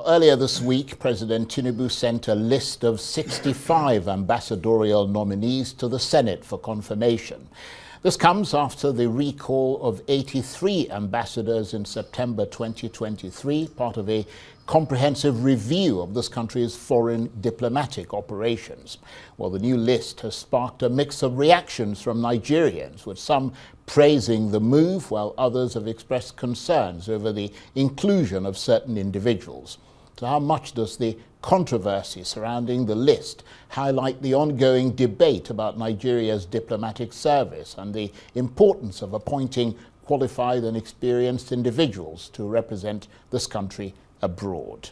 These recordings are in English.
Now, earlier this week, President Tinubu sent a list of 65 ambassadorial nominees to the Senate for confirmation. This comes after the recall of 83 ambassadors in September 2023, part of a comprehensive review of this country's foreign diplomatic operations. Well, the new list has sparked a mix of reactions from Nigerians, with some praising the move, while others have expressed concerns over the inclusion of certain individuals. So how much does the controversy surrounding the list highlight the ongoing debate about Nigeria's diplomatic service and the importance of appointing qualified and experienced individuals to represent this country abroad?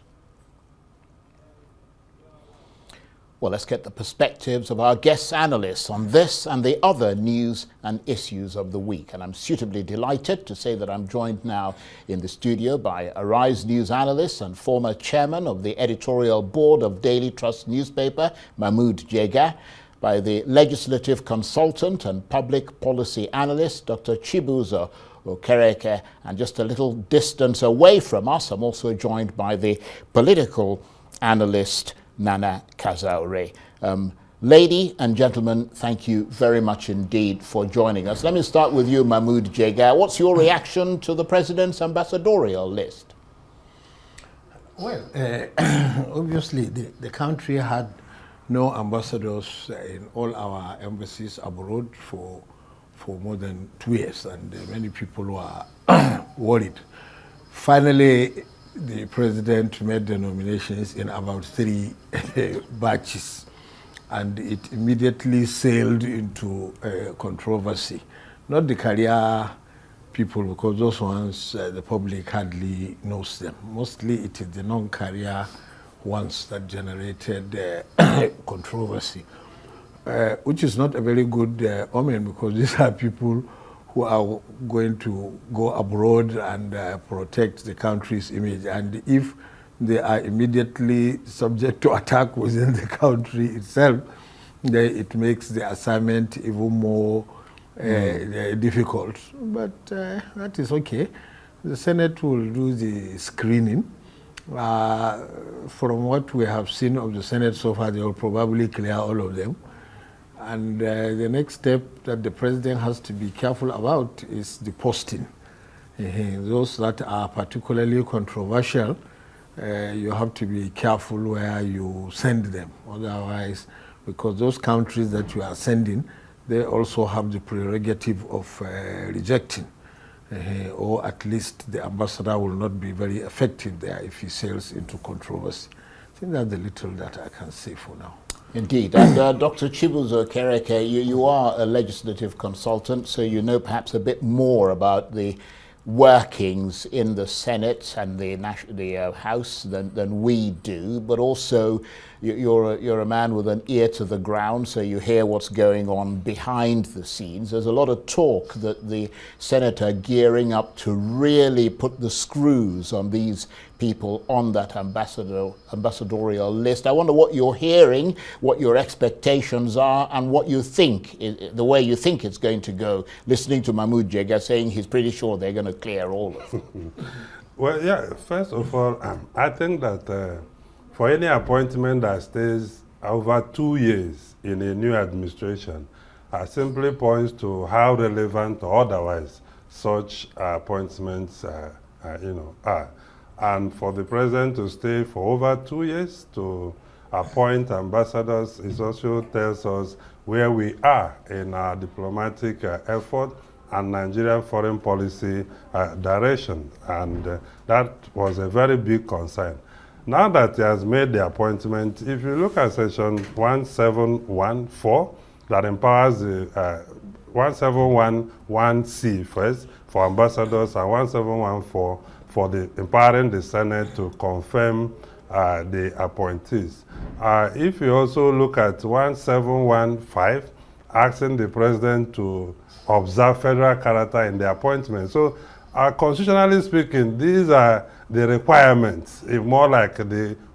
Well, let's get the perspectives of our guest analysts on this and the other news and issues of the week. And I'm suitably delighted to say that I'm joined now in the studio by Arise News analyst and former chairman of the editorial board of Daily Trust newspaper, Mahmood Jega, by the legislative consultant and public policy analyst, Dr. Chibuzo Okereke, and just a little distance away from us, I'm also joined by the political analyst, Nana Kazaure. Lady and gentlemen, thank you very much indeed for joining us. Let me start with you, Mahmood Jega. What's your reaction to the President's ambassadorial list? Well, obviously the country had no ambassadors in all our embassies abroad for more than 2 years, and many people were worried. Finally, the president made the nominations in about 3 batches, and it immediately sailed into controversy. Not the career people, because those ones the public hardly knows them. Mostly it is the non-career ones that generated controversy, which is not a very good omen, because these are people who are going to go abroad and protect the country's image. And if they are immediately subject to attack within the country itself, then it makes the assignment even more difficult. But that is okay. The Senate will do the screening. From what we have seen of the Senate so far, they will probably clear all of them. And the next step that the president has to be careful about is the posting. Those that are particularly controversial, you have to be careful where you send them. Otherwise, because those countries that you are sending, they also have the prerogative of rejecting. Or at least the ambassador will not be very effective there if he sails into controversy. I think that's the little that I can say for now. Indeed. And Dr. Chibuzo Okereke, you are a legislative consultant, so you know perhaps a bit more about the workings in the Senate and the House than we do, but also you're a man with an ear to the ground, so you hear what's going on behind the scenes. There's a lot of talk that the Senate are gearing up to really put the screws on these people on that ambassadorial list. I wonder what you're hearing, what your expectations are, and what you think, the way you think it's going to go, listening to Mahmood Jega saying he's pretty sure they're going to clear all of them. Well, yeah, first of all, I think that for any appointment that stays over 2 years in a new administration, simply points to how relevant or otherwise such appointments are. And for the president to stay for over 2 years to appoint ambassadors, it also tells us where we are in our diplomatic effort and Nigerian foreign policy direction. And that was a very big concern. Now that he has made the appointment, if you look at section 1714, that empowers the 1711C first for ambassadors and 1714 for the empowering the Senate to confirm the appointees. If you also look at 1715, asking the president to observe federal character in the appointment. So constitutionally speaking, these are the requirements, more like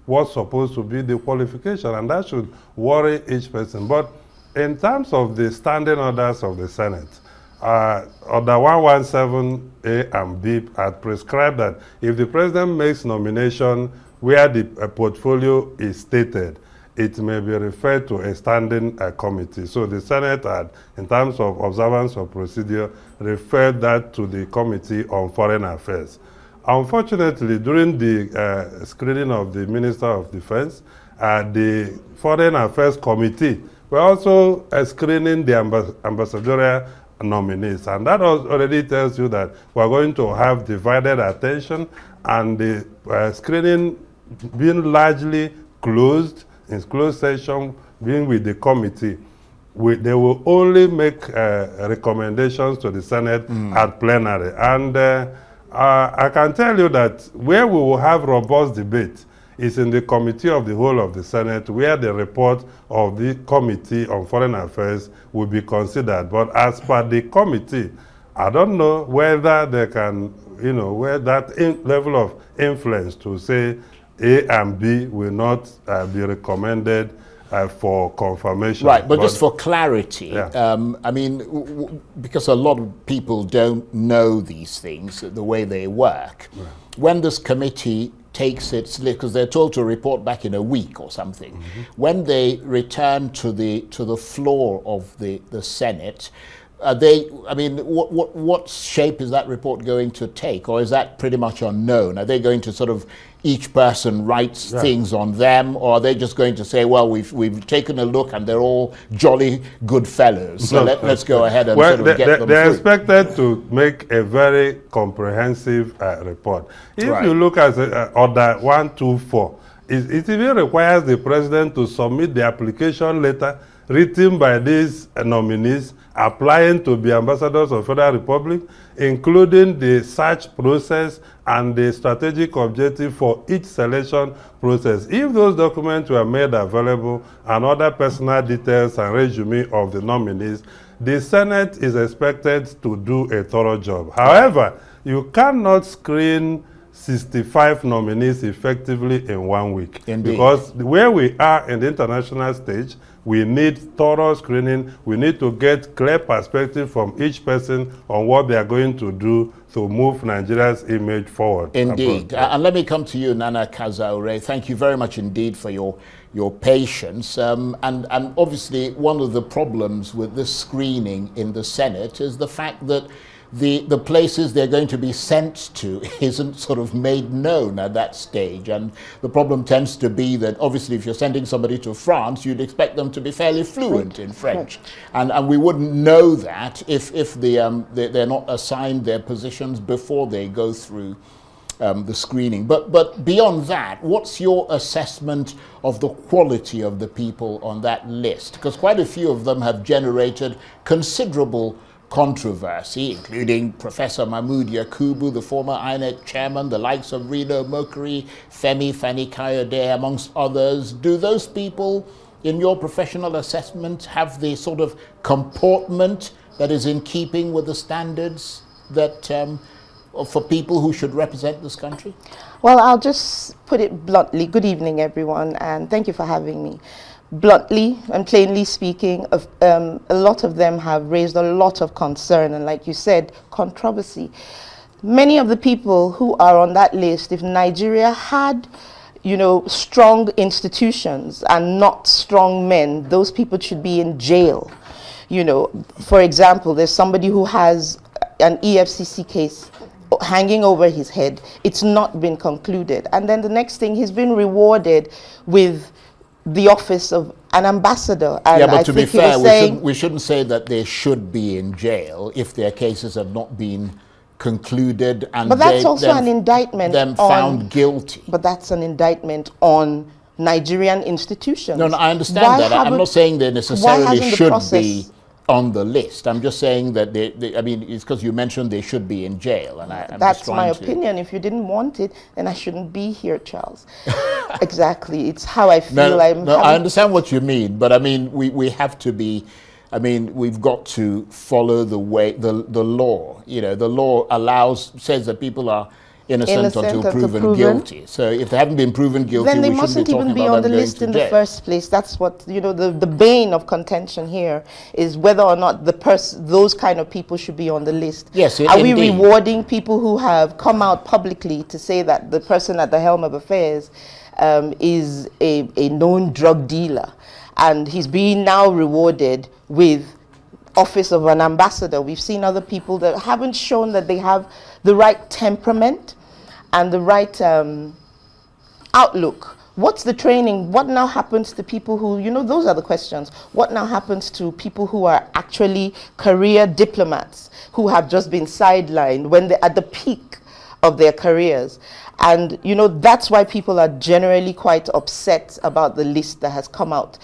what's supposed to be the qualification, and that should worry each person. But in terms of the standing orders of the Senate, Order 117A and B had prescribed that if the president makes nomination where the portfolio is stated, it may be referred to a standing committee. So the Senate had, in terms of observance of procedure, referred that to the Committee on Foreign Affairs. Unfortunately, during the screening of the Minister of Defense, the Foreign Affairs Committee were also screening the ambassadorial nominees. And that already tells you that we're going to have divided attention, and the screening being largely closed, in closed session, being with the committee. They will only make recommendations to the Senate at plenary. And I can tell you that where we will have robust debate is in the Committee of the Whole of the Senate, where the report of the Committee on Foreign Affairs will be considered. But as per the committee, I don't know whether they can, where that level of influence to say A and B will not be recommended for confirmation. Right, but just for clarity, Yeah. I mean, because a lot of people don't know these things, the way they work, when this committee takes its, because they're told to report back in a week or something, when they return to the floor of the Senate, what shape is that report going to take, or is that pretty much unknown? Are they going to sort of, each person writes things on them, or are they just going to say, well, we've taken a look and they're all jolly good fellows, so let's go ahead and sort of get them they're through? expected to make a very comprehensive report. If you look at Order 124, it even requires the president to submit the application letter written by these nominees applying to be ambassadors of Federal Republic, including the search process and the strategic objective for each selection process. If those documents were made available and other personal details and resume of the nominees, the Senate is expected to do a thorough job. However, you cannot screen 65 nominees effectively in 1 week. Indeed. Because where we are in the international stage, we need thorough screening. We need to get clear perspective from each person on what they are going to do to move Nigeria's image forward. Indeed. And let me come to you, Nana Kazaure. Thank you very much indeed for your patience. And obviously, one of the problems with this screening in the Senate is the fact that the places they're going to be sent to isn't sort of made known at that stage. And the problem tends to be that obviously if you're sending somebody to France, you'd expect them to be fairly fluent in French. And we wouldn't know that if they're not assigned their positions before they go through the screening. But beyond that, what's your assessment of the quality of the people on that list? Because quite a few of them have generated considerable controversy, including Professor Mahmood Yakubu, the former INEC chairman, the likes of Reno Mokri, Femi Fani-Kayode, amongst others. Do those people, in your professional assessment, have the sort of comportment that is in keeping with the standards that for people who should represent this country? Well, I'll just put it bluntly. Good evening, everyone, and thank you for having me. Bluntly and plainly speaking, a lot of them have raised a lot of concern and, like you said, controversy. Many of the people who are on that list, if Nigeria had, strong institutions and not strong men, those people should be in jail. For example, there's somebody who has an EFCC case hanging over his head. It's not been concluded. And then the next thing, he's been rewarded with the office of an ambassador. And yeah, but to be fair, we shouldn't say that they should be in jail if their cases have not been concluded and but that's also an indictment them found guilty. But that's an indictment on Nigerian institutions. No, I understand that. I'm not saying they necessarily should be on the list. I'm just saying that it's because you mentioned they should be in jail, and that's my opinion. If you didn't want it, then I shouldn't be here, Charles. Exactly, it's how I feel. I understand what you mean, but I mean we have to be. I mean, we've got to follow the law. The law says that people are innocent until proven guilty. So if they haven't been proven guilty, then they we mustn't even be on the list in the first place. That's what, you know, the bane of contention here is whether or not those kind of people should be on the list. Yes, Are we rewarding people who have come out publicly to say that the person at the helm of affairs is a known drug dealer, and he's being now rewarded with office of an ambassador? We've seen other people that haven't shown that they have the right temperament and the right outlook. What's the training? What now happens to people who, you know, those are the questions. What now happens to people who are actually career diplomats who have just been sidelined when they're at the peak of their careers? And, you know, that's why people are generally quite upset about the list that has come out.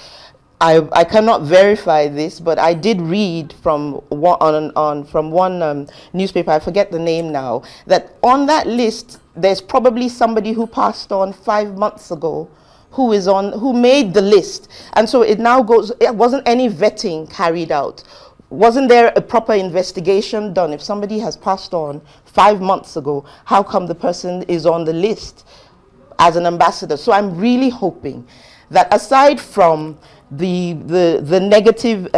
I cannot verify this, but I did read from one newspaper, I forget the name now, that on that list, there's probably somebody who passed on 5 months ago who made the list. And so it now goes, it wasn't any vetting carried out. Wasn't there a proper investigation done? If somebody has passed on 5 months ago, how come the person is on the list as an ambassador? So I'm really hoping that aside from the negative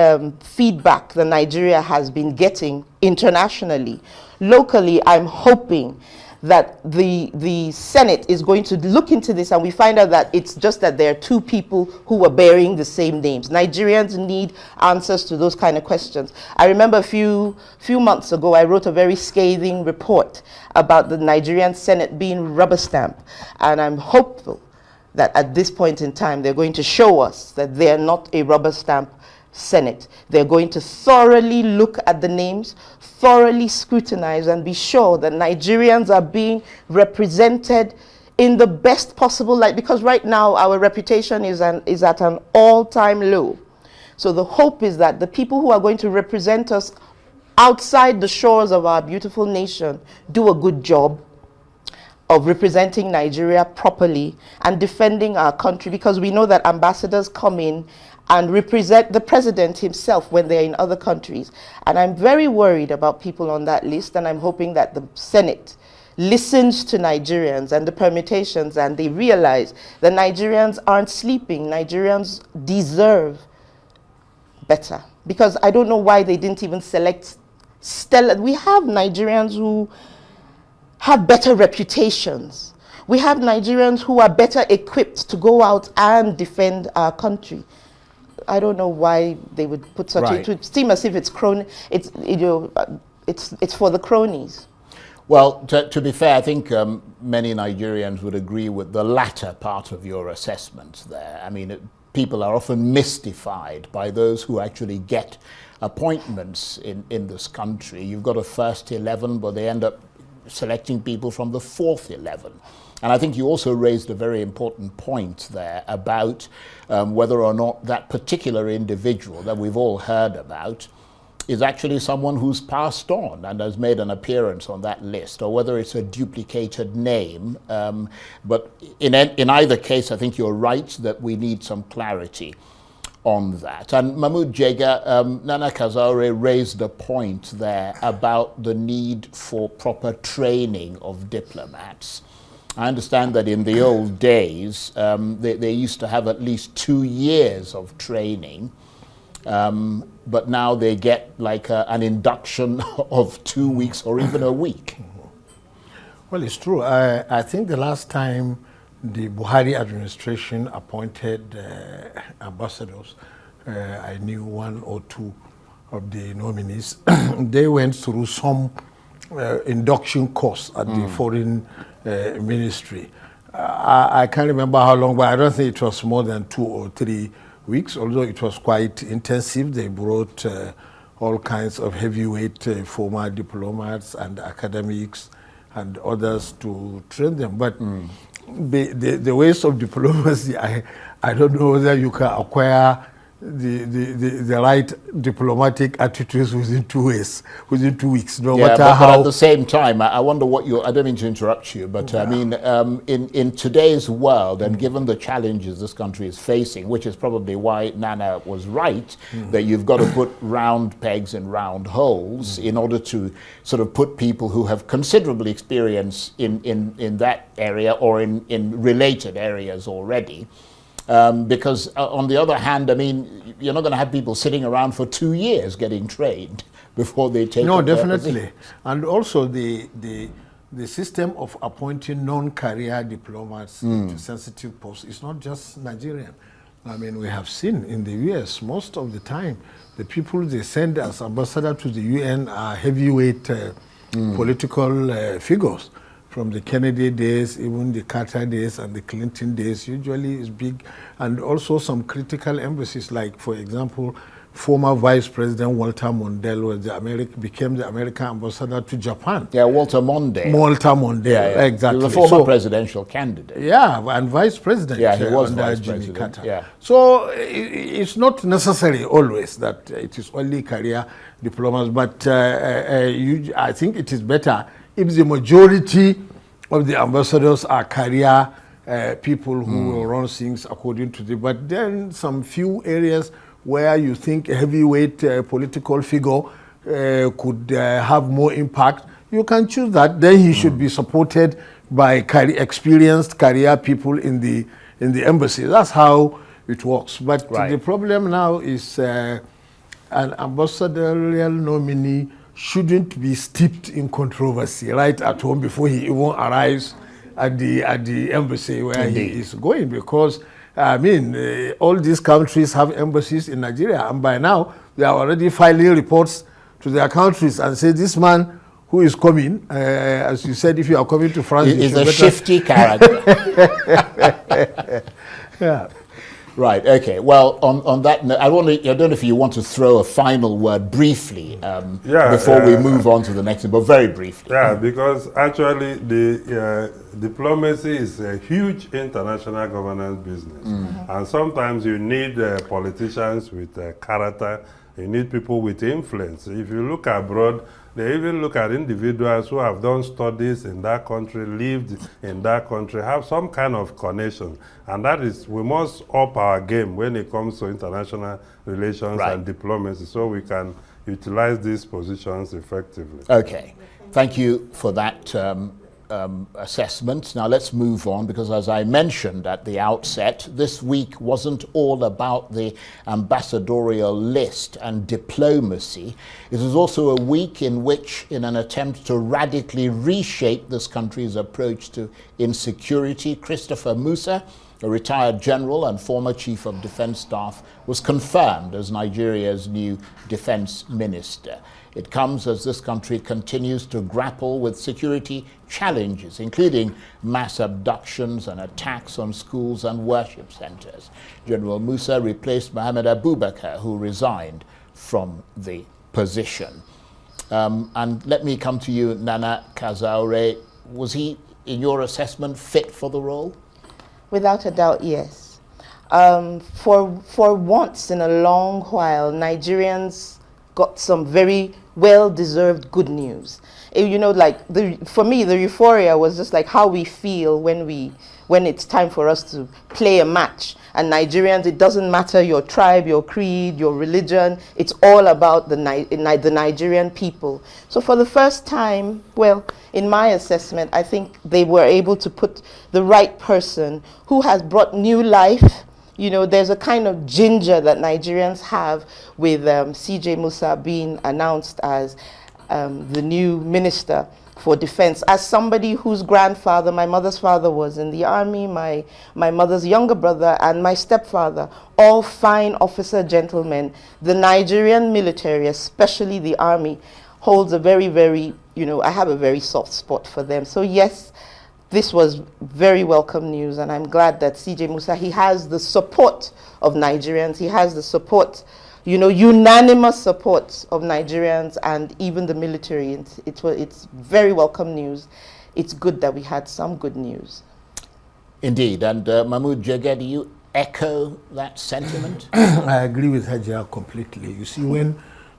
feedback that Nigeria has been getting internationally, locally, I'm hoping that the Senate is going to look into this and we find out that it's just that there are two people who are bearing the same names. Nigerians need answers to those kind of questions. I remember a few months ago, I wrote a very scathing report about the Nigerian Senate being rubber stamp, and I'm hopeful that at this point in time, they're going to show us that they're not a rubber stamp Senate. They're going to thoroughly look at the names, thoroughly scrutinize, and be sure that Nigerians are being represented in the best possible light, because right now our reputation is at an all-time low. So the hope is that the people who are going to represent us outside the shores of our beautiful nation do a good job of representing Nigeria properly and defending our country, because we know that ambassadors come in and represent the president himself when they're in other countries. And I'm very worried about people on that list, and I'm hoping that the Senate listens to Nigerians and the permutations, and they realize that Nigerians aren't sleeping. Nigerians deserve better, because I don't know why they didn't even select stellar. We have Nigerians who have better reputations. We have Nigerians who are better equipped to go out and defend our country. I don't know why they would put such right. It seems as if it's it's for the cronies. Well, to be fair, I think many Nigerians would agree with the latter part of your assessment there. I mean, people are often mystified by those who actually get appointments in this country. You've got a first 11, but they end up selecting people from the fourth 11. And I think you also raised a very important point there about whether or not that particular individual that we've all heard about is actually someone who's passed on and has made an appearance on that list, or whether it's a duplicated name. But in either case, I think you're right that we need some clarity on that. And Mahmoud Jega, Nana Kazaure raised a point there about the need for proper training of diplomats. I understand that in the old days, they used to have at least 2 years of training, but now they get like an induction of 2 weeks or even a week. Well, it's true. I think the last time the Buhari administration appointed ambassadors, I knew 1 or 2 of the nominees. They went through some induction course at the foreign ministry. I can't remember how long, but I don't think it was more than 2 or 3 weeks, although it was quite intensive. They brought all kinds of heavyweight former diplomats and academics and others to train them. But the ways of diplomacy, I don't know whether you can acquire the right diplomatic attitudes within 2 weeks, no Yeah, matter but how. at the same time, I wonder what I don't mean to interrupt you, but I mean, in today's world, and given the challenges this country is facing, which is probably why Nana was right, that you've got to put round pegs in round holes in order to sort of put people who have considerable experience in that area or in related areas already. Because on the other hand, I mean, you're not going to have people sitting around for 2 years getting trained before they take No, up their definitely. position. And also the system of appointing non-career diplomats into sensitive posts is not just Nigerian. I mean, we have seen in the US, most of the time, the people they send as ambassador to the UN are heavyweight political figures. From the Kennedy days, even the Carter days and the Clinton days, usually is big. And also some critical embassies, like, for example, former Vice President Walter Mondale became the American ambassador to Japan. Yeah, Walter Mondale. Walter Mondale, Yeah. exactly. He was a former presidential candidate. Yeah, and vice president. Yeah, he was under vice Jimmy president. Carter. Yeah. So it's not necessary always that it is only career diplomats, but I think it is better if the majority of the ambassadors are career people who will run things according to the. But then some few areas where you think a heavyweight political figure could have more impact, you can choose that. Then he should be supported by experienced career people in the embassy. That's how it works. But the problem now is an ambassadorial nominee shouldn't be steeped in controversy right at home before he even arrives at the embassy where he is going, because I mean, all these countries have embassies in Nigeria, and by now they are already filing reports to their countries and say this man who is coming, as you said, if you are coming to France, He's a shifty character. Yeah. Right. Okay. Well, on that note, I don't know if you want to throw a final word briefly before we move on to the next, but very briefly. Yeah, because actually the diplomacy is a huge international governance business, and sometimes you need politicians with character. You need people with influence. If you look abroad, they even look at individuals who have done studies in that country, lived in that country, have some kind of connection. And that is, we must up our game when it comes to international relations and diplomacy, so we can utilize these positions effectively. Okay. Thank you for that assessment. Now let's move on, because as I mentioned at the outset, this week wasn't all about the ambassadorial list and diplomacy. It was also a week in which, in an attempt to radically reshape this country's approach to insecurity, Christopher Musa, a retired general and former chief of defense staff, was confirmed as Nigeria's new defense minister. It comes as this country continues to grapple with security challenges, including mass abductions and attacks on schools and worship centers. General Musa replaced Mohammed Abubakar, who resigned from the position. And let me come to you, Nana Kazaure. Was he, in your assessment, fit for the role? Without a doubt, yes. For once in a long while, Nigerians got some very well-deserved good news. You know, like for me, the euphoria was just like how we feel when it's time for us to play a match. And Nigerians, it doesn't matter your tribe, your creed, your religion. It's all about the Nigerian people. So for the first time, well, in my assessment, I think they were able to put the right person who has brought new life. You know, there's a kind of ginger that Nigerians have with CJ Musa being announced as the new minister for defense. As somebody whose grandfather, my mother's father, was in the army, my mother's younger brother and my stepfather, all fine officer gentlemen, the Nigerian military, especially the army, holds a very, very, you know, I have a very soft spot for them. So yes, this was very welcome news, and I'm glad that CJ Musa, he has the support of Nigerians, he has the support, you know, unanimous support of Nigerians and even the military. It's very welcome news. It's good that we had some good news. Indeed. And Mahmoud Jega, do you echo that sentiment? I agree with Hajia completely. You see, when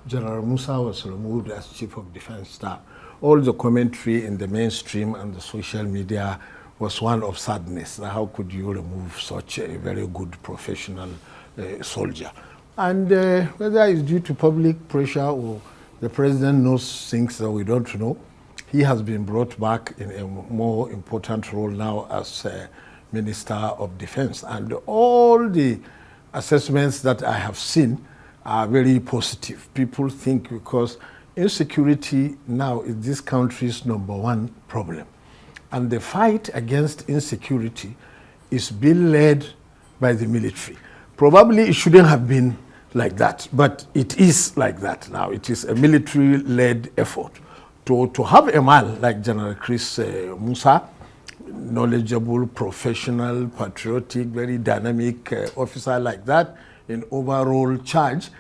General Musa was removed as Chief of Defense Staff, all the commentary in the mainstream and the social media was one of sadness. How could you remove such a very good professional soldier? And whether it's due to public pressure or the president knows things that we don't know, he has been brought back in a more important role now as Minister of Defense. And all the assessments that I have seen are very positive. People think because insecurity now is this country's #1 problem. And the fight against insecurity is being led by the military. Probably it shouldn't have been like that, but it is like that now. It is a military-led effort. To have a man like General Chris Musa, knowledgeable, professional, patriotic, very dynamic officer like that in overall charge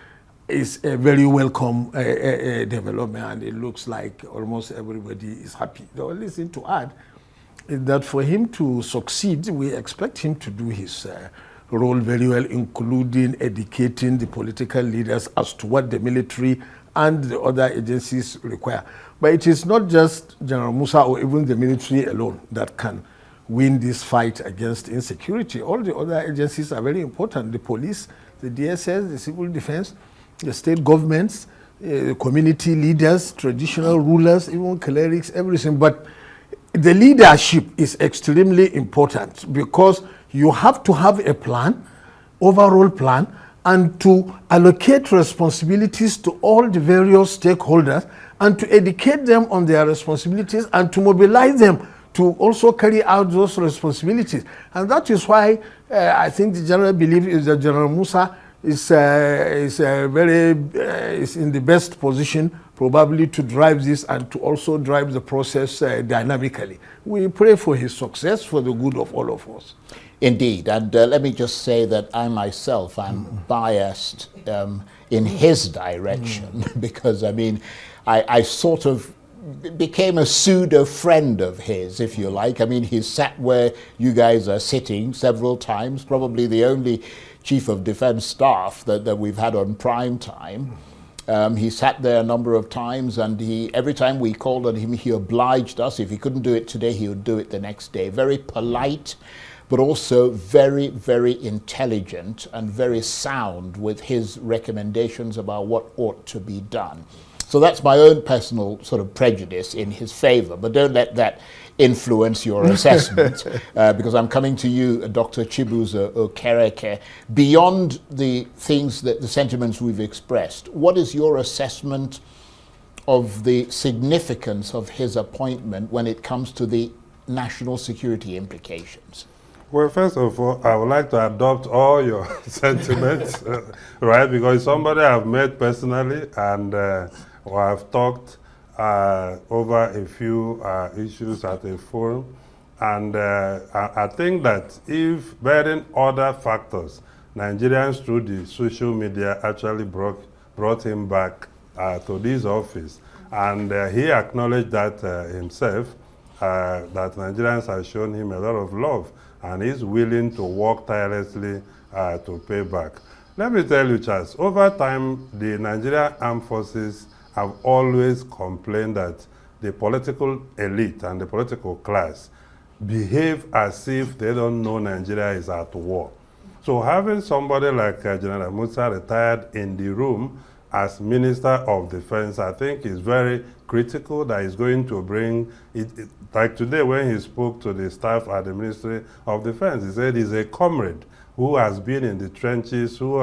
is a very welcome development, and it looks like almost everybody is happy. The only thing to add is that for him to succeed, we expect him to do his role very well, including educating the political leaders as to what the military and the other agencies require. But it is not just General Musa or even the military alone that can win this fight against insecurity. All the other agencies are very important. The police, the DSS, the civil defense, the state governments, community leaders, traditional rulers, even clerics, everything. But the leadership is extremely important because you have to have a plan, overall plan, and to allocate responsibilities to all the various stakeholders and to educate them on their responsibilities and to mobilize them to also carry out those responsibilities. And that is why I think the general belief is that General Musa is in the best position probably to drive this and to also drive the process dynamically. We pray for his success for the good of all of us. Indeed, and let me just say that I myself am biased in his direction because, I mean, I sort of became a pseudo-friend of his, if you like. I mean, he sat where you guys are sitting several times, probably the only Chief of Defense Staff that we've had on prime time. He sat there a number of times, and every time we called on him, he obliged us. If he couldn't do it today, he would do it the next day. Very polite, but also very, very intelligent and very sound with his recommendations about what ought to be done. So that's my own personal sort of prejudice in his favor, but don't let that influence your assessment because I'm coming to you, Dr. Chibuzo Okereke. Beyond the things that the sentiments we've expressed, what is your assessment of the significance of his appointment when it comes to the national security implications? Well, first of all, I would like to adopt all your sentiments, right? Because somebody I've met personally and I've talked over a few issues at a forum. And I think that if barring other factors, Nigerians through the social media actually brought him back to this office. And he acknowledged that himself, that Nigerians have shown him a lot of love. And he's willing to work tirelessly to pay back. Let me tell you, Charles, over time, the Nigerian Armed Forces have always complained that the political elite and the political class behave as if they don't know Nigeria is at war. So having somebody like General Musa retired in the room as Minister of Defense, I think is very critical, that is going to bring it. Like today when he spoke to the staff at the Ministry of Defense, he said he's a comrade who has been in the trenches, who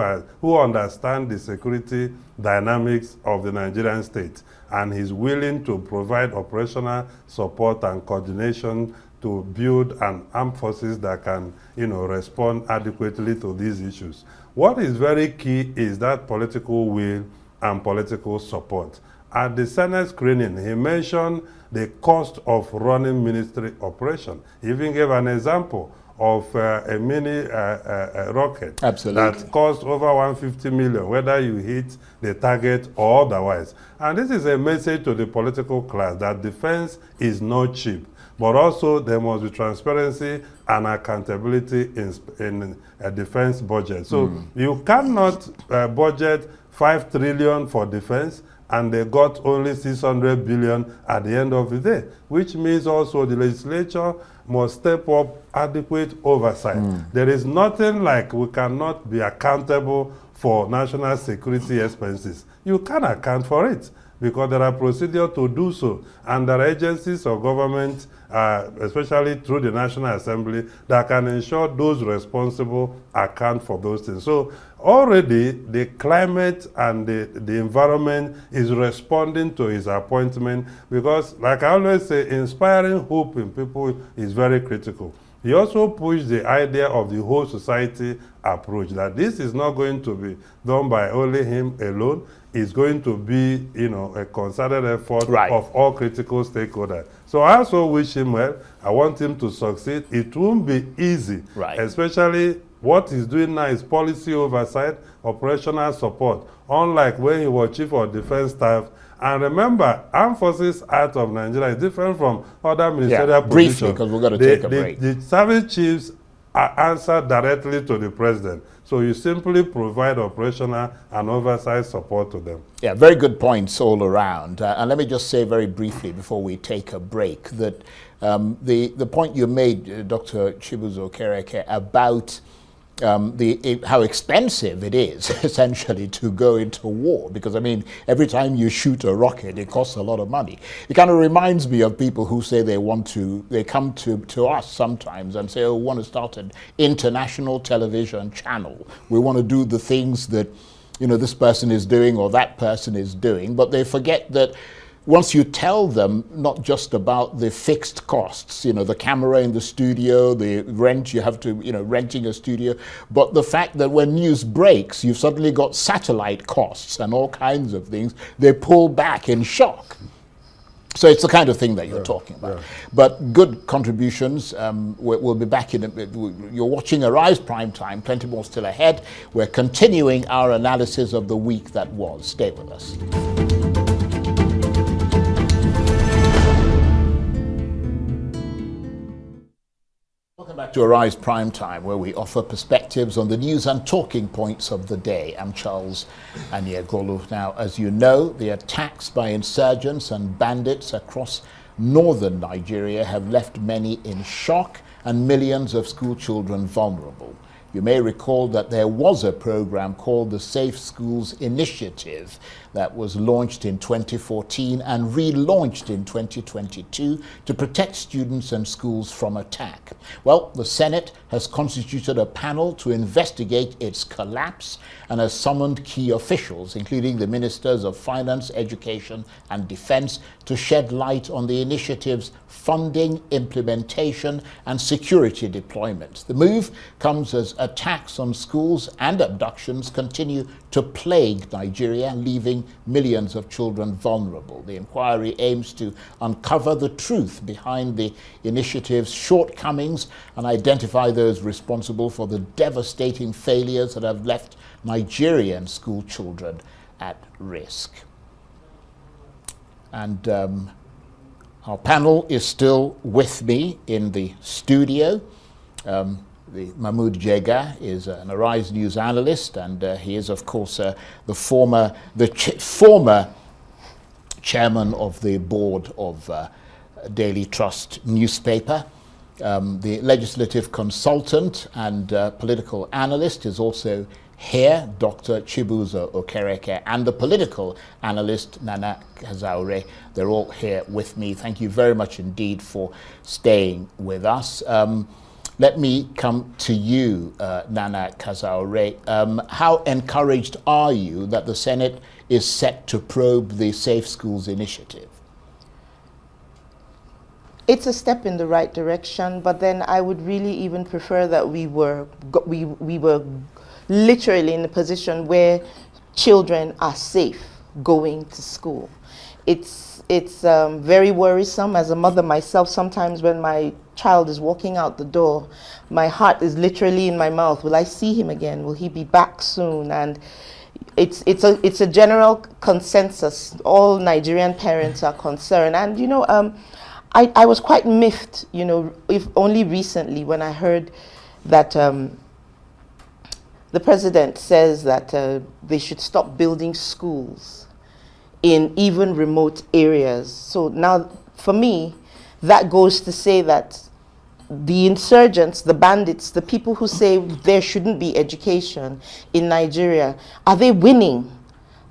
understands the security dynamics of the Nigerian state, and he's willing to provide operational support and coordination to build an armed forces that can, respond adequately to these issues. What is very key is that political will and political support. At the Senate screening, he mentioned the cost of running ministry operation. He even gave an example of a mini rocket that cost over 150 million, whether you hit the target or otherwise. And this is a message to the political class that defense is not cheap. but also there must be transparency and accountability in a defense budget. So you cannot budget 5 trillion for defense and they got only 600 billion at the end of the day, which means also the legislature must step up adequate oversight. There is nothing like we cannot be accountable for national security expenses. You can account for it because there are procedures to do so, and there are agencies of government, especially through the National Assembly, that can ensure those responsible account for those things. So already the climate and the environment is responding to his appointment, because like I always say, inspiring hope in people is very critical. He also pushed the idea of the whole society approach, that this is not going to be done by only him alone. It's going to be, a concerted effort of all critical stakeholders. So I also wish him well. I want him to succeed. It won't be easy, especially what he's doing now is policy oversight, operational support, unlike when he was Chief of Defense Staff. And remember, Armed Forces out of Nigeria is different from other ministerial positions. Briefly, because we're going to take a break. The service chiefs are answered directly to the president. So you simply provide operational and oversight support to them. Yeah, very good points all around. And let me just say very briefly before we take a break that the point you made, Dr. Chibuzo Okereke, about how expensive it is essentially to go into war, because I mean every time you shoot a rocket it costs a lot of money. It kind of reminds me of people who say they come to us sometimes and say, oh, we want to start an international television channel, we want to do the things that this person is doing or that person is doing, but they forget that once you tell them not just about the fixed costs, the camera in the studio, the rent you have to, renting a studio, but the fact that when news breaks, you've suddenly got satellite costs and all kinds of things, they pull back in shock. So it's the kind of thing that you're talking about. But good contributions. We'll be back in a bit. You're watching Arise Prime Time. Plenty more still ahead. We're continuing our analysis of the week that was. Stay with us. Welcome back to Arise Prime Time, where we offer perspectives on the news and talking points of the day. I'm Charles Aniegolu. Now, as you know, the attacks by insurgents and bandits across northern Nigeria have left many in shock and millions of school children vulnerable. You may recall that there was a program called the Safe Schools Initiative that was launched in 2014 and relaunched in 2022 to protect students and schools from attack. Well, the Senate has constituted a panel to investigate its collapse and has summoned key officials, including the Ministers of Finance, Education and Defense, to shed light on the initiative's funding, implementation and security deployment. The move comes as attacks on schools and abductions continue to plague Nigeria, leaving millions of children vulnerable. The inquiry aims to uncover the truth behind the initiative's shortcomings and identify those responsible for the devastating failures that have left Nigerian school children at risk. And our panel is still with me in the studio. Mahmoud Jega is an Arise News analyst, and he is, of course, the former chairman of the board of Daily Trust newspaper. The legislative consultant and political analyst is also here, Dr. Chibuzo Okereke, and the political analyst, Nana Kazaure. They're all here with me. Thank you very much indeed for staying with us. Let me come to you, Nana Kazaure. How encouraged are you that the Senate is set to probe the Safe Schools Initiative? It's a step in the right direction, but then I would really even prefer that we were literally in a position where children are safe going to school. It's very worrisome. As a mother myself, sometimes when my child is walking out the door, my heart is literally in my mouth. Will I see him again? Will he be back soon? And it's a general consensus. All Nigerian parents are concerned. And I was quite miffed, you know, if only recently when I heard that the president says that they should stop building schools in even remote areas. So now, for me, that goes to say that the insurgents, the bandits, the people who say there shouldn't be education in Nigeria, are they winning?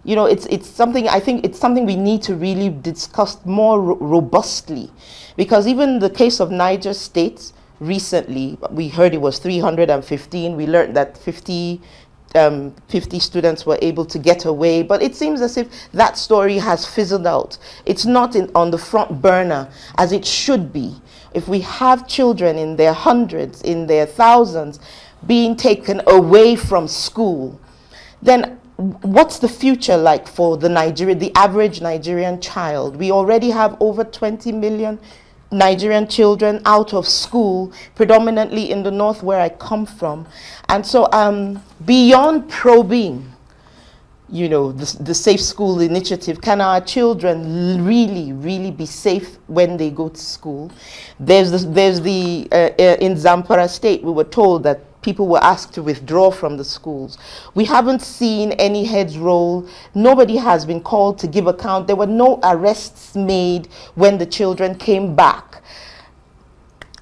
You know, it's something, I think it's something we need to really discuss more robustly, because even the case of Niger State recently, we heard it was 315. We learned that 50 students were able to get away, but it seems as if that story has fizzled out. It's not on the front burner as it should be. If we have children in their hundreds, in their thousands, being taken away from school, then what's the future like for the average Nigerian child? We already have over 20 million Nigerian children out of school, predominantly in the north where I come from. And so beyond probing, you know, the Safe School Initiative, can our children really, really be safe when they go to school? In Zamfara State, we were told that people were asked to withdraw from the schools. We haven't seen any heads roll. Nobody has been called to give account. There were no arrests made when the children came back.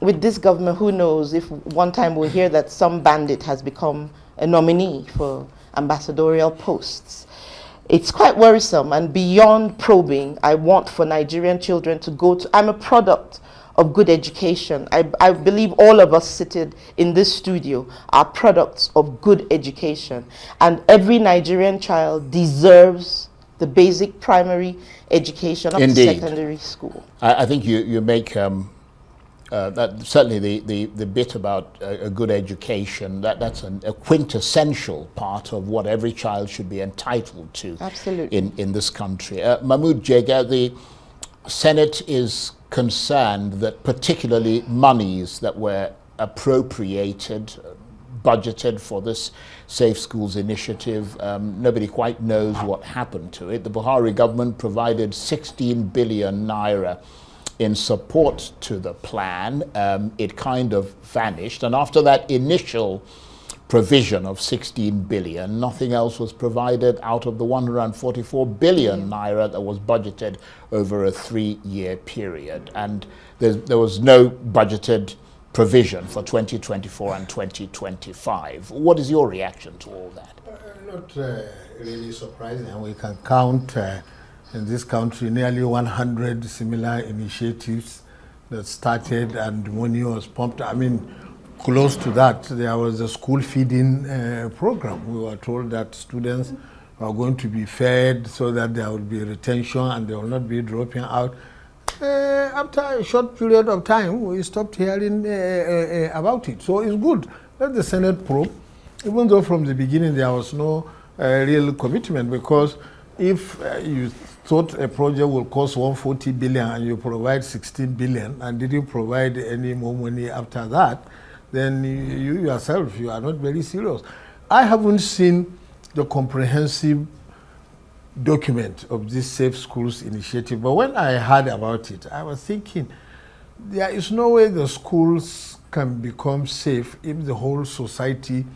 With this government, who knows if one time we'll hear that some bandit has become a nominee for ambassadorial posts. It's quite worrisome, and beyond probing, I want for Nigerian children to go to, I'm a product of good education. I believe all of us seated in this studio are products of good education, and every Nigerian child deserves the basic primary education up to secondary school. I think you make that certainly the bit about a good education, that's a quintessential part of what every child should be entitled to. Absolutely. In this country. Mahmoud Jega, the Senate is concerned that particularly monies that were appropriated, budgeted for this Safe Schools initiative, nobody quite knows what happened to it. The Buhari government provided 16 billion naira in support to the plan. It kind of vanished, and after that initial provision of 16 billion, nothing else was provided out of the 144 billion naira that was budgeted over a 3-year period. And there was no budgeted provision for 2024 and 2025. What is your reaction to all that? Not really surprising. We can count in this country nearly 100 similar initiatives that started and money was pumped. I mean, close to that, there was a school feeding program. We were told that students are going to be fed so that there will be retention and they will not be dropping out. After a short period of time, we stopped hearing about it. So it's good. Let the Senate probe, even though from the beginning there was no real commitment, because if you thought a project will cost 140 billion and you provide 16 billion and didn't provide any more money after that, then you yourself, you are not very serious. I haven't seen the comprehensive document of this Safe Schools initiative, but when I heard about it, I was thinking, there is no way the schools can become safe if the whole society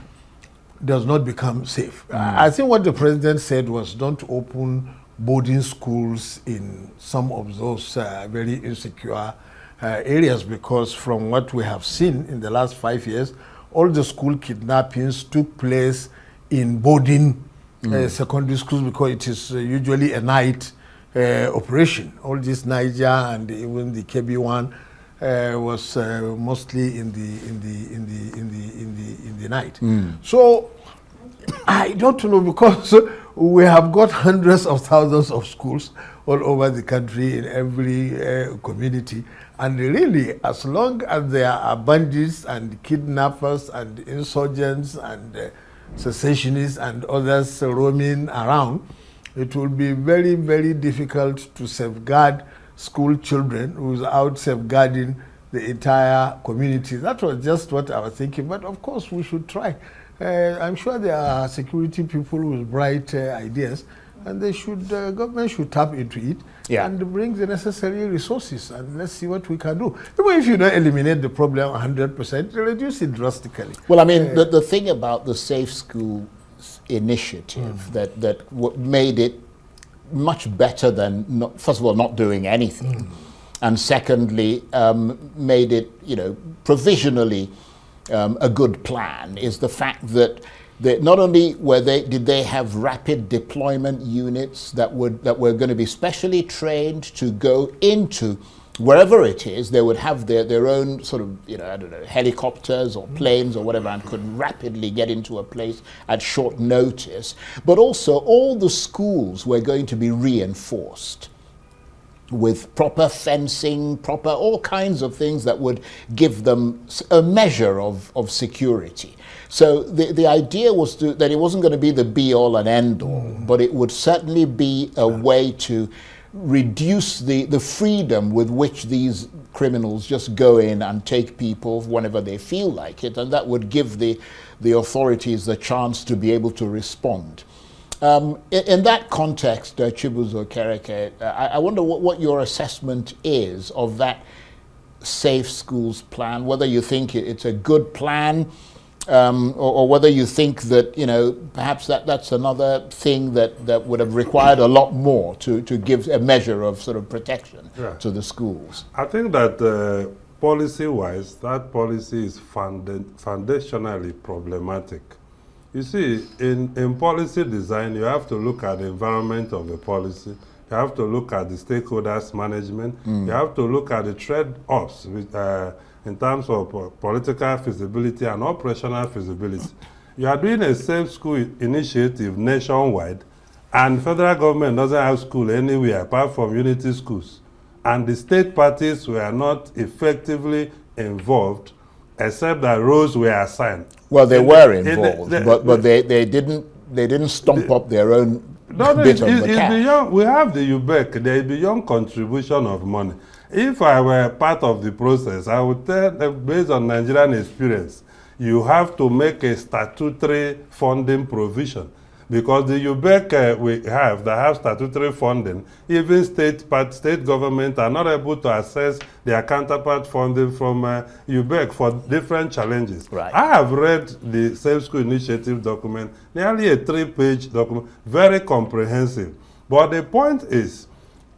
does not become safe. I think what the president said was don't open boarding schools in some of those very insecure areas, because from what we have seen in the last 5 years, all the school kidnappings took place in boarding secondary schools, because it is usually a night operation. All this Niger and even the KB one was mostly in the night. So I don't know, because we have got hundreds of thousands of schools all over the country in every community. And really, as long as there are bandits and kidnappers and insurgents and secessionists and others roaming around, it will be very, very difficult to safeguard school children without safeguarding the entire community. That was just what I was thinking. But of course, we should try. I'm sure there are security people with bright ideas. and they should government should tap into it and bring the necessary resources, and let's see what we can do. Even if you don't eliminate the problem 100%, reduce it drastically. Well, I mean, the thing about the Safe Schools initiative that made it much better than, first of all, not doing anything, and secondly, made it, provisionally a good plan, is the fact that not only did they have rapid deployment units that were going to be specially trained to go into wherever it is. They would have their own sort of, I don't know, helicopters or planes or whatever, and could rapidly get into a place at short notice. But also all the schools were going to be reinforced with proper fencing, all kinds of things that would give them a measure of security. So the idea was that it wasn't going to be the be-all and end-all, but it would certainly be a way to reduce the freedom with which these criminals just go in and take people whenever they feel like it, and that would give the authorities the chance to be able to respond. In that context, Chibuzo Okereke, I wonder what your assessment is of that Safe Schools plan, whether you think it's a good plan, or whether you think that, perhaps that's another thing that would have required a lot more to give a measure of sort of protection to the schools. I think that policy-wise, that policy is foundationally problematic. You see, in policy design, you have to look at the environment of the policy. You have to look at the stakeholders management. You have to look at the trade-offs in terms of political feasibility and operational feasibility. You are doing a safe school initiative nationwide, and federal government doesn't have school anywhere apart from unity schools. And the state parties were not effectively involved, except that roles were assigned. Well, they were involved, but they didn't stomp up their own bit of the cash. We have the UBEC, there is beyond contribution of money. If I were part of the process, I would tell them, based on Nigerian experience, you have to make a statutory funding provision. Because the UBEC that have statutory funding, even state government are not able to access their counterpart funding from UBEC for different challenges. Right. I have read the Safe School Initiative document, nearly a 3-page document, very comprehensive. But the point is,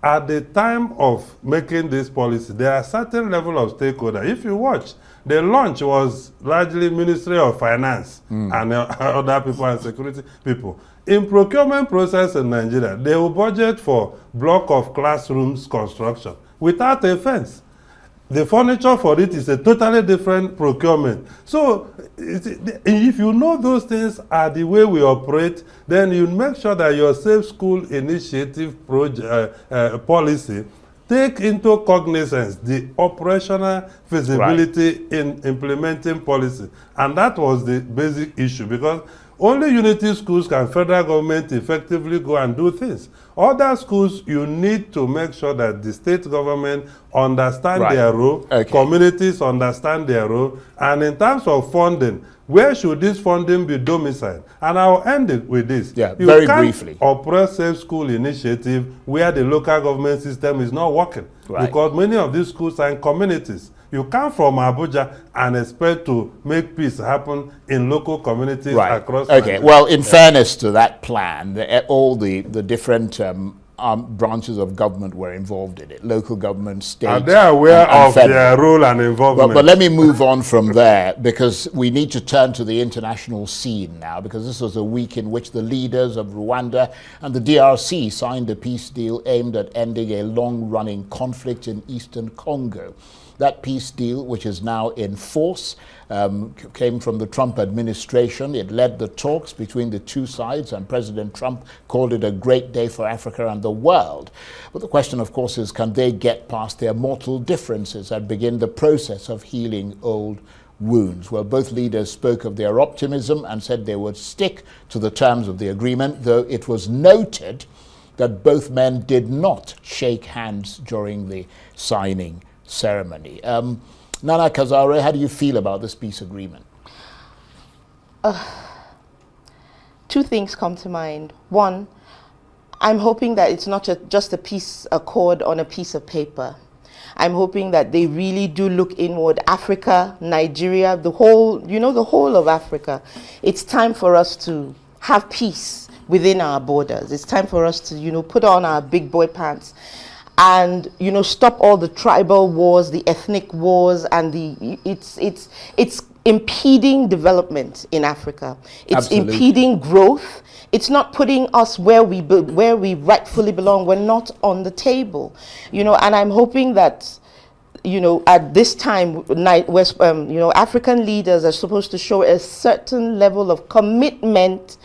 at the time of making this policy, there are certain level of stakeholders. If you watch, the launch was largely Ministry of Finance and other people and security people. In procurement process in Nigeria, they will budget for block of classrooms construction without a fence. The furniture for it is a totally different procurement. So if you know those things are the way we operate, then you make sure that your Safe School Initiative policy take into cognizance the operational feasibility in implementing policy. And that was the basic issue, because only unity schools can federal government effectively go and do things. Other schools, you need to make sure that the state government understand their role, communities understand their role, and in terms of funding, where should this funding be domiciled? And I'll end it with this. You very briefly. Operate Safe School Initiative where the local government system is not working. Because many of these schools are in communities. You come from Abuja and expect to make peace happen in local communities across Nigeria. Well, in fairness to that plan, all the different branches of government were involved in it. Local government, state, and they are aware of their role and involvement. But let me move on from there, because we need to turn to the international scene now, because this was a week in which the leaders of Rwanda and the DRC signed a peace deal aimed at ending a long-running conflict in eastern Congo. That peace deal, which is now in force, came from the Trump administration. It led the talks between the two sides, and President Trump called it a great day for Africa and the world. But the question, of course, is, can they get past their mortal differences and begin the process of healing old wounds? Well, both leaders spoke of their optimism and said they would stick to the terms of the agreement, though it was noted that both men did not shake hands during the signing ceremony. Nana Kazaure, how do you feel about this peace agreement? Two things come to mind. One, I'm hoping that it's not just a peace accord on a piece of paper. I'm hoping that they really do look inward. Africa, Nigeria, the whole of Africa. It's time for us to have peace within our borders. It's time for us to, put on our big boy pants and, stop all the tribal wars, the ethnic wars, and it's impeding development in Africa. It's impeding growth. It's not putting us where we rightfully belong. We're not on the table, and I'm hoping that, at this time, African leaders are supposed to show a certain level of commitment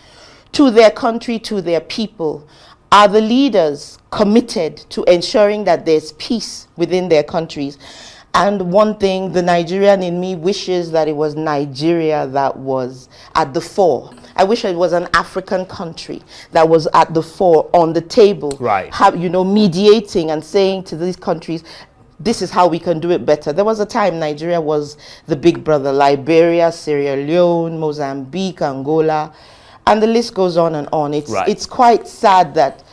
to their country, to their people. Are the leaders committed to ensuring that there's peace within their countries? And one thing, the Nigerian in me wishes that it was Nigeria that was at the fore. I wish it was an African country that was at the fore on the table, right? Mediating and saying to these countries, this is how we can do it better. There was a time Nigeria was the big brother. Liberia, Sierra Leone, Mozambique, Angola, and the list goes on and on. It's quite sad that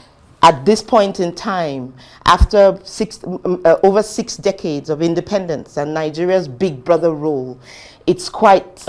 at this point in time, after over 6 decades of independence and Nigeria's big brother role, it's quite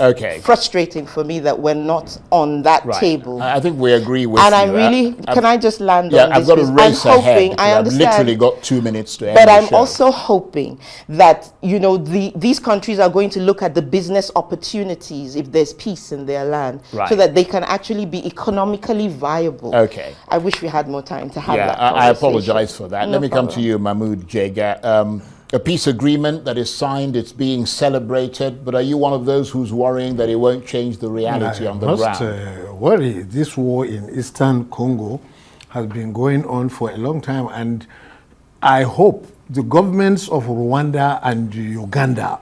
frustrating for me that we're not on that table. I think we agree with and you. And I really, can I just land on this? I've got to race ahead. I understand. I've literally got 2 minutes to end But the I'm show. also hoping that, these countries are going to look at the business opportunities if there's peace in their land, so that they can actually be economically viable. Okay. I wish we had more time to have that conversation. I apologize for that. No Let me problem. come to you, Mahmoud Jega. A peace agreement that is signed, it's being celebrated, but are you one of those who's worrying that it won't change the reality on the ground? I must worry. This war in Eastern Congo has been going on for a long time, and I hope the governments of Rwanda and Uganda,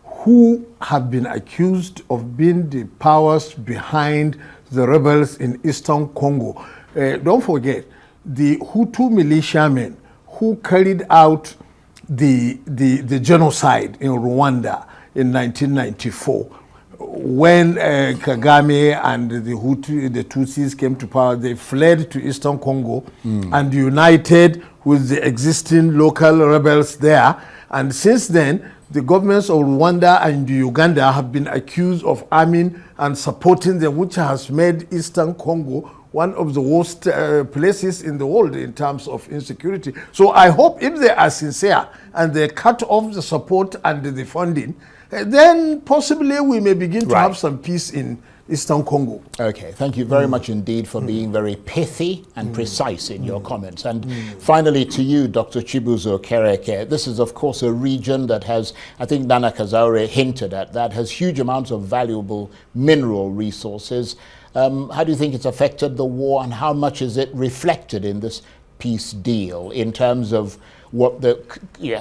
who have been accused of being the powers behind the rebels in Eastern Congo, don't forget, the Hutu militiamen who carried out the genocide in Rwanda in 1994, when Kagame and the Tutsis came to power, they fled to Eastern Congo and united with the existing local rebels there. And since then, the governments of Rwanda and Uganda have been accused of arming and supporting them, which has made Eastern Congo one of the worst places in the world in terms of insecurity. So I hope if they are sincere and they cut off the support and the funding, then possibly we may begin to have some peace in Eastern Congo. Okay, thank you very much indeed for being very pithy and precise in your comments. And finally to you, Dr. Chibuzo Okereke, this is of course a region that has, I think Nana Kazaure hinted at, that has huge amounts of valuable mineral resources. How do you think it's affected the war, and how much is it reflected in this peace deal in terms of what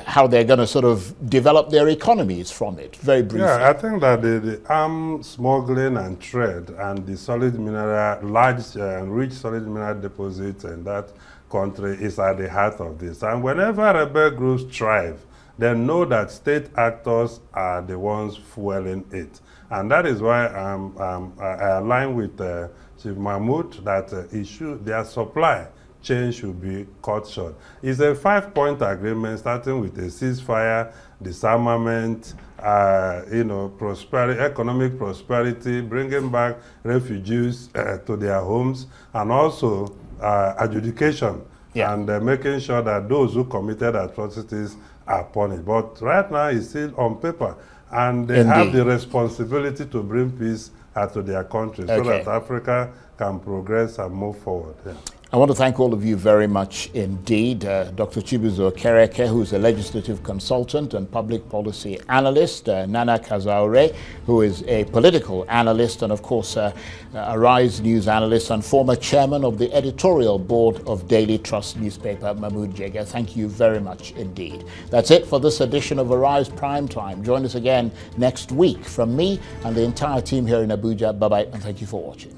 how they're going to sort of develop their economies from it? Very briefly. Yeah, I think that the arms smuggling and trade and the solid mineral, large and rich solid mineral deposits in that country is at the heart of this. And whenever rebel groups thrive, they know that state actors are the ones fueling it. And that is why I align with Chief Mahmoud that their supply chain should be cut short. It's a 5-point agreement starting with a ceasefire, disarmament, economic prosperity, bringing back refugees to their homes, and also adjudication and making sure that those who committed atrocities are punished. But right now it's still on paper. And they have the responsibility to bring peace to their country so that Africa can progress and move forward. Yeah. I want to thank all of you very much indeed. Dr. Chibuzo Okereke, who is a legislative consultant and public policy analyst, Nana Kazaure, who is a political analyst and of course a Arise News analyst and former chairman of the editorial board of Daily Trust newspaper, Mahmoud Jega. Thank you very much indeed. That's it for this edition of Arise Prime Time. Join us again next week. From me and the entire team here in Abuja, bye-bye and thank you for watching.